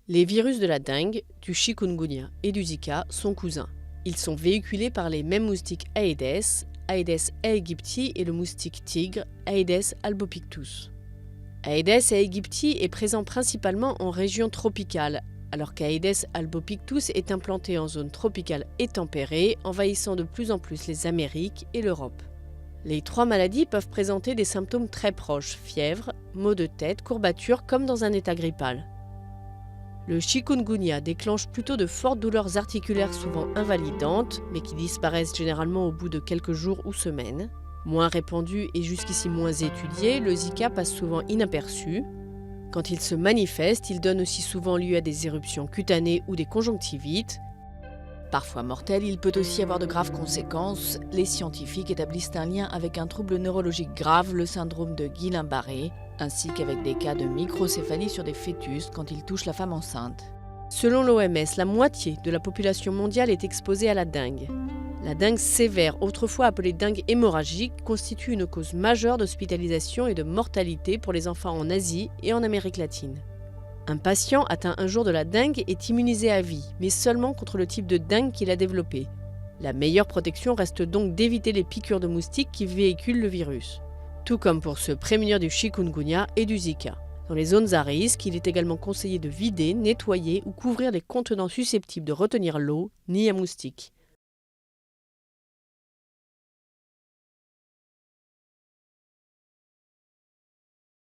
Les virus de la dengue, du chikungunya et du Zika sont cousins. Ils sont véhiculés par les mêmes moustiques Aedes, Aedes aegypti et le moustique tigre, Aedes albopictus. Aedes aegypti est présent principalement en région tropicale, alors qu'Aedes albopictus est implanté en zone tropicale et tempérée, envahissant de plus en plus les Amériques et l'Europe. Les trois maladies peuvent présenter des symptômes très proches, fièvre, maux de tête, courbatures, comme dans un état grippal. Le chikungunya déclenche plutôt de fortes douleurs articulaires souvent invalidantes, mais qui disparaissent généralement au bout de quelques jours ou semaines. Moins répandu et jusqu'ici moins étudié, le Zika passe souvent inaperçu. Quand il se manifeste, il donne aussi souvent lieu à des éruptions cutanées ou des conjonctivites. Parfois mortel, il peut aussi avoir de graves conséquences. Les scientifiques établissent un lien avec un trouble neurologique grave, le syndrome de Guillain-Barré, ainsi qu'avec des cas de microcéphalie sur des fœtus quand il touche la femme enceinte. Selon l'OMS, la moitié de la population mondiale est exposée à la dengue. La dengue sévère, autrefois appelée dengue hémorragique, constitue une cause majeure d'hospitalisation et de mortalité pour les enfants en Asie et en Amérique latine. Un patient atteint un jour de la dengue est immunisé à vie, mais seulement contre le type de dengue qu'il a développé. La meilleure protection reste donc d'éviter les piqûres de moustiques qui véhiculent le virus. Tout comme pour se prémunir du chikungunya et du Zika. Dans les zones à risque, il est également conseillé de vider, nettoyer ou couvrir les contenants susceptibles de retenir l'eau, nids à moustiques.